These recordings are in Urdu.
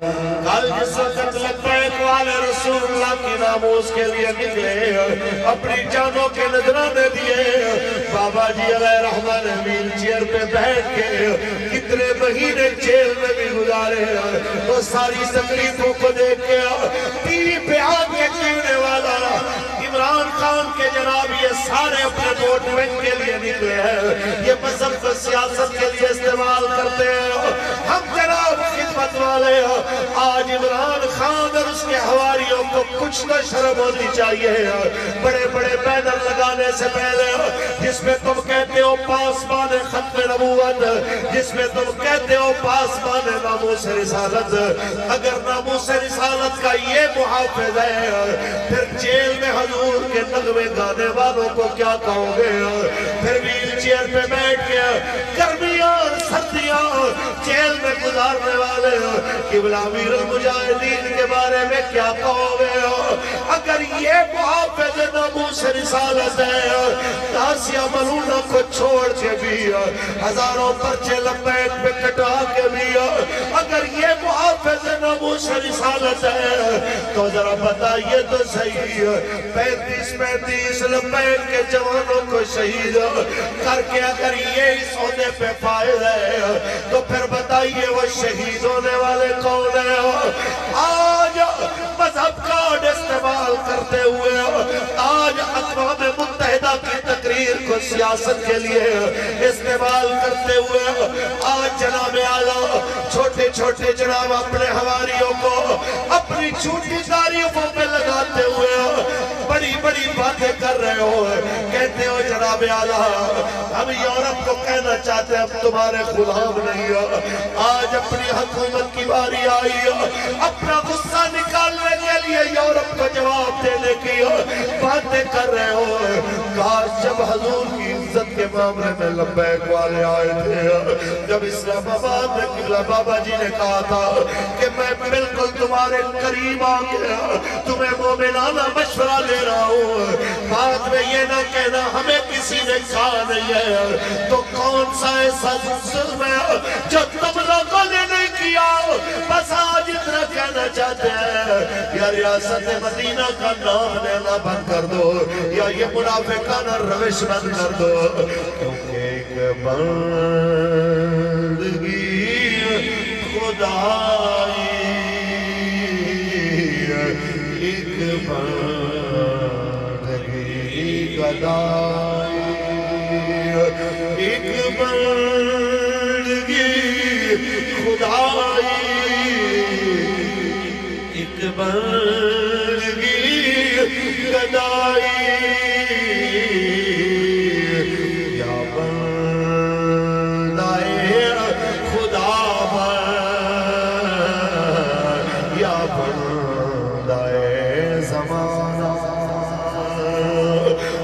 کل جس وقت لبیک والے رسول اللہ کی ناموس کے لیے نکلے، اپنی جانوں کے نذرانے دیے، بابا جی علیہ رحمہ نے ویل چیئر پہ بیٹھ کے کتنے مہینے جیل میں بھی گزارے، تو ساری تکلیفوں کو دیکھ کے ٹی وی پہ آ کے کہنے والا عمران خان کے جناب یہ سارے اپنے ووٹ بینک کے لیے نکلے ہیں، یہ مذہب کو سیاست کے لیے استعمال کرتے ہیں، ہم جناب خدمت والے ہیں۔ آج عمران خان اور اس کے حواریوں کو کچھ نہ شرم ہونی چاہیے، بڑے بڑے بینر لگانے سے پہلے جس میں تم کہتے ہو پاسبان ختم نبوت، جس میں تم کہتے ہو پاسبان ناموس رسالت، اگر ناموس رسالت کا یہ محافظ ہے پھر جیل میں حضور کے نغمے گانے والوں کو کیا کہو گے؟ پھر ویل چیئر پہ بیٹھ کے گرمیاں سردیاں جیل میں گزارنے والے قبلہ امیر المجاہدین کے بارے میں کیا کہو گے؟ اگر یہ محافظ ناموس رسالت ہے، ناسیہ ملونہ کو چھوڑ کے بھی ہزاروں پرچے لبیک پہ کٹا کے بھی اگر یہ محافظ ناموس رسالت ہے تو ذرا بتائیے تو صحیح 35 لبیک کے جوانوں کو شہید کر کے اگر یہ اس عہدے پہ فائز ہے تو پھر بتائیے وہ شہید ہونے والے کون ہیں؟ آج مذہب کا استعمال کرتے ہوئے آج اقوام متحدہ کی تقریر کو سیاست کے لیے استعمال کرتے ہوئے آج جناب اعلیٰ چھوٹے چھوٹے جناب اپنے حواریوں کو اپنی چھوٹی تعریفوں پہ لگاتے ہوئے بڑی بڑی باتیں کر رہے ہو، کہتے ہو جناب اعلیٰ ہم یورپ کو کہنا چاہتے ہیں ہم تمہارے غلام نہیں ہو۔ آج اپنی حکومت کی باری آئی اپنا غصہ نکالنے کے لیے یورپ کو جواب دینے کی باتیں کر رہے ہو۔ کاش جب حضور کی عزت کے معاملے میں لبیک والے آئے تھے، جب اسلام آباد میں قبلہ بابا جی نے کہا تھا کہ میں بالکل تمہارے قریب آ گیا تمہیں مومنانہ مشورہ لے رہا ہوں، بعد میں یہ نہ کہنا ہمیں کسی نے کہا نہیں ہے، تو کون سا ایسا ظلم ہے جو تم لوگوں نے نہیں کیا؟ بس آج اتنا کہنا چاہتے ہیں یا ریاست مدینہ کا نام لینا بند کر دو یا یہ منافقانہ روش بند کر دو، کیونکہ ایک بندگی خدائی ایک بندگی گدائی ایک بندگی خدائی ایک بندگی گدائی یا بندائے خدا یا بندائے زمانہ۔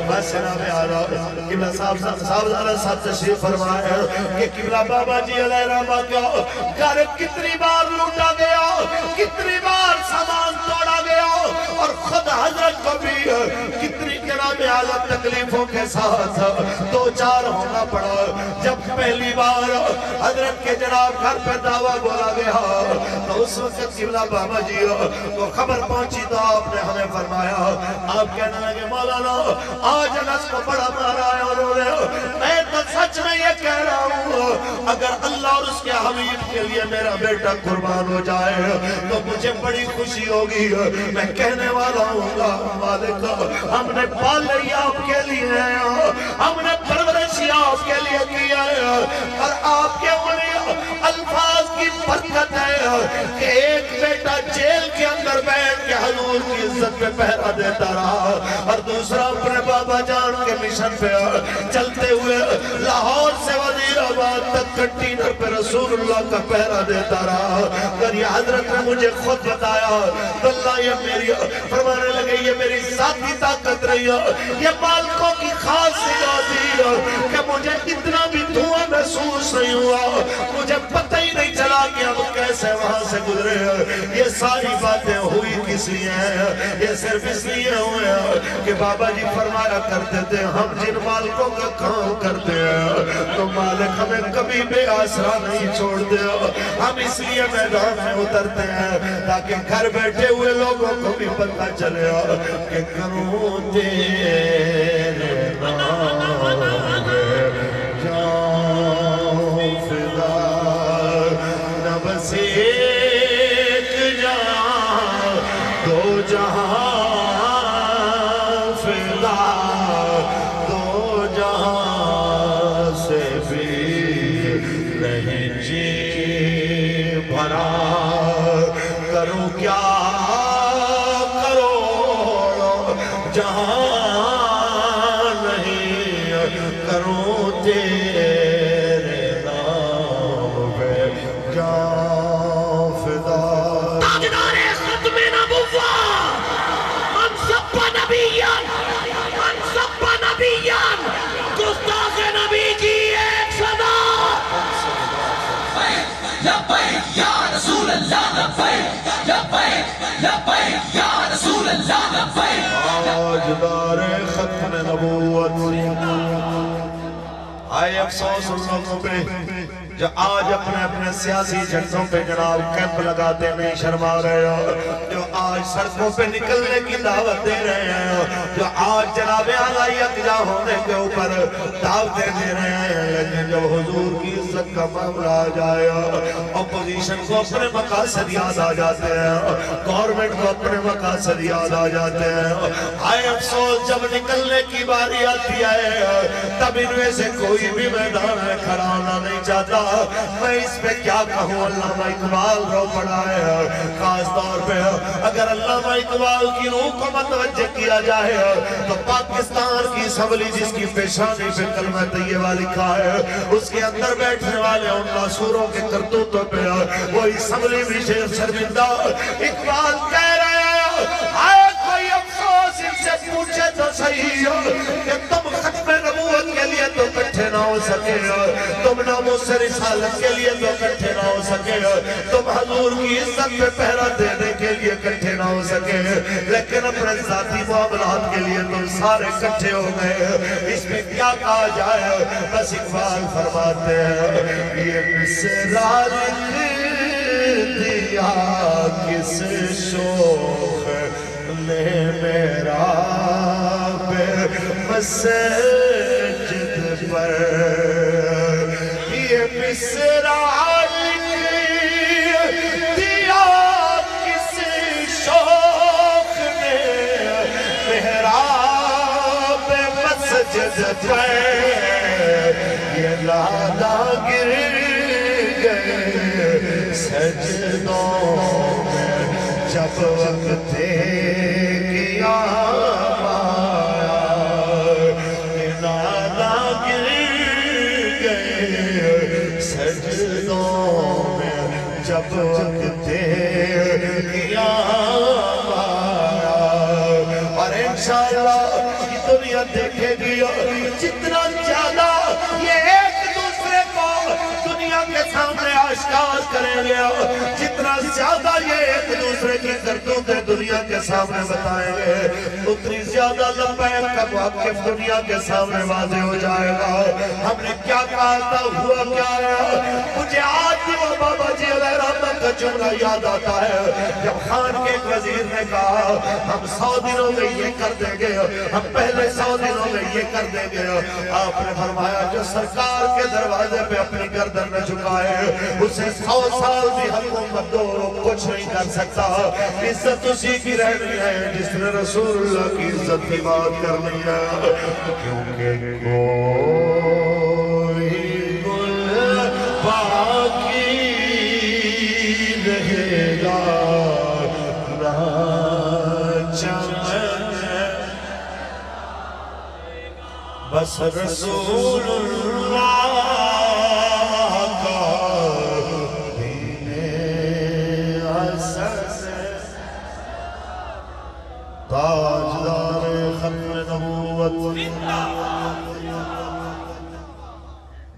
بس جناب اعلیٰ قبلہ صاحب تشریف فرمائے کہ قبلہ بابا جی علیہ رحمہ کا گھر کتنی بار لوٹا گیا، کتنی بار سامان توڑا گیا، اور خود حضرت کو بھی کتنی جناب اعلیٰ تکلیفوں کے ساتھ دو چار ہونا پڑا۔ جب پہلی بار حضرت کے جناب گھر پہ دعویٰ بولا گیا تو اس وقت قبلہ بابا جی کو خبر پہنچی تو آپ نے ہمیں فرمایا، آپ کہنے لگے مولانا آج انس کو بڑا مارا ہے، انہوں نے میں تو سچ میں یہ کہہ رہا ہوں اگر اللہ اور اس کے حبیب کے لیے میرا بیٹا قربان ہو جائے تو مجھے بڑی خوشی ہوگی۔ میں کہنے والا ہوں گا مالک ہم نے پالے آپ کے لیے ہیں، ہم نے پرورشی آپ کے لیے کیا ہے، اور آپ کے الفاظ کی برکت ہے کہ ایک بیٹا جیل کے اندر بیٹھ کے حضور کی عزت پہ پہرا دیتا رہا، اور دوسرا اپنے بابا جان کے مشن پہ چلتے ہوئے لاہور سے وزیر آباد تک کنٹینر پہ رسول اللہ کا پہرا دیتا رہا۔ اگر یہ حضرت نے مجھے خود بتایا تو اللہ یہ میری فرمانے لگے یہ میری ذاتی طاقت رہی ہے، یہ مالکوں کی خاص سجاتی ہے کہ مجھے اتنا بھی دھواں محسوس نہیں ہوا، مجھے پتہ ہی نہیں چلا کہ اب کیسے وہاں سے گزرے ہیں۔ یہ ساری باتیں ہوئی کس لیے ہیں، یہ صرف اس لیے ہوئے ہیں کہ بابا جی فرمایا کرتے تھے ہم جن مالکوں کا کام کرتے ہیں تو مالک ہمیں کبھی بے آسرا نہیں چھوڑتے، ہم اس لیے میدان میں اترتے ہیں تاکہ گھر بیٹھے ہوئے لوگوں کو بھی پتہ چلے کہ کروں تیرے نام جاؤں فدا، نہ بس ایک جان دو جہاں فدا، دو جہاں سے بھی نہیں جی بھرا، کروں کیا کرو جہاں نہیں، کروں تیرے نام پہ جاؤں فدا۔ تاجدار ختم نبوہ من سب نبیان، من سب نبیان، گستاخ نبی کی ایک صدا، لبیک یا رسول اللہ، لبیک لبیک لبیک یا رسول اللہ، لبیک۔ تاجدار ختم نبوت، آئے افسوس ان لوگوں پہ جو آج اپنے اپنے سیاسی جھنڈوں پہ جناب کیمپ لگاتے نہیں شرما رہے ہو، جو آج سڑکوں پہ نکلنے کی دعوت دے رہے ہیں، جو آج جناب اعلیٰ یکجا ہونے کے اوپر دعوتیں دے رہے ہیں، لیکن جب حضور کی عزت کا معاملہ آ جائے اپوزیشن کو اپنے مقاصد یاد آ جاتے ہیں، گورنمنٹ کو اپنے مقاصد یاد آ جاتے ہیں۔ آئے افسوس جب نکلنے کی باری آتی ہے تب ان میں سے کوئی بھی میدان میں کھڑا ہونا نہیں چاہتا۔ میں اس پہ کیا کہوں، علامہ اقبال رو پڑا ہے، خاص طور پہ اگر علامہ اقبال کی روح کو متوجہ کیا جائے تو پاکستان کی اسمبلی جس کی پیشانی پہ کلمہ طیبہ لکھا ہے اس کے اندر بیٹھنے والے ان ناصوروں کے کرتوتوں پہ وہ اسمبلی بھی شرمندہ۔ اقبال کہہ رہے ہیں آئے کوئی افسوس ان سے پوچھے تو صحیح کہ تم ختم نبوت کے لیے تو کٹھے نہ ہو سکے، تم ناموس رسالت کے لیے تو کٹھے نہ ہو سکے، تم حضور کی عزت پہ پہرا دینے کے لیے کٹھے نہ ہو سکے، لیکن اپنے ذاتی معاملات کے لیے تم سارے کٹھے ہو گئے۔ اس میں کیا کہا جائے، بس اقبال فرماتے ہیں یہ مصرع لکھ دیا کس شوق نے میرا پہ مسجد پر، یہ مصرع لکھ دیا کس شوق نے میرا پہ مسجد پر، یہ لالا گر گئے سجدوں میں جب وقت قیام آیا، یہ لالا گر گئے سجدوں میں جب وقت قیام آیا، اور انشاءاللہ یہ دنیا دیکھے گی جتنا زیادہ یہ ایک دوسرے کو دنیا کے سامنے آشکار کریں گے، جتنا زیادہ یہ ایک دوسرے کی کرتوتیں دنیا کے سامنے بتائیں گے اتنی زیادہ لبیک کا موقف دنیا کے سامنے واضح ہو جائے گا۔ ہم نے کیا کہا تھا، ہوا کیا ہے، مجھے آج بھی وہ بابا جی علیہ رحمت کا جملہ یاد آتا ہے جب خان کے ایک وزیر نے کہا ہم 100 دنوں میں یہ کر دیں گے، ہم پہلے 100 دنوں میں یہ کر دیں گے، آپ نے فرمایا جو سرکار کے دروازے پہ اپنی گردن نہ جھکائے اسے 100 سال بھی حکومت دو کچھ نہیں کر سکتا۔ عزت اسی کی رہنی ہے جس نے رسول اللہ کی عزت کی بات کرنی ہے، کیونکہ کوئی گل باقی رہے گا نہ چمن، بس رسول اللہ تاجدار ختم نبوت۔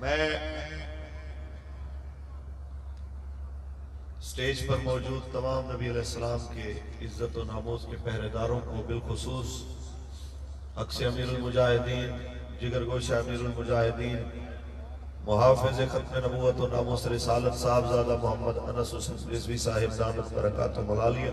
میں سٹیج اسٹیج پر موجود تمام نبی علیہ السلام کے عزت و ناموز کے پہرے داروں کو، بالخصوص اقص امیر المجاہدین، جگر گوشہ امیر المجاہدین، محافظ ختم نبوت و ناموس رسالت صاحبزادہ محمد انس حسین رضوی صاحب دامت برکاتہ ملالیہ،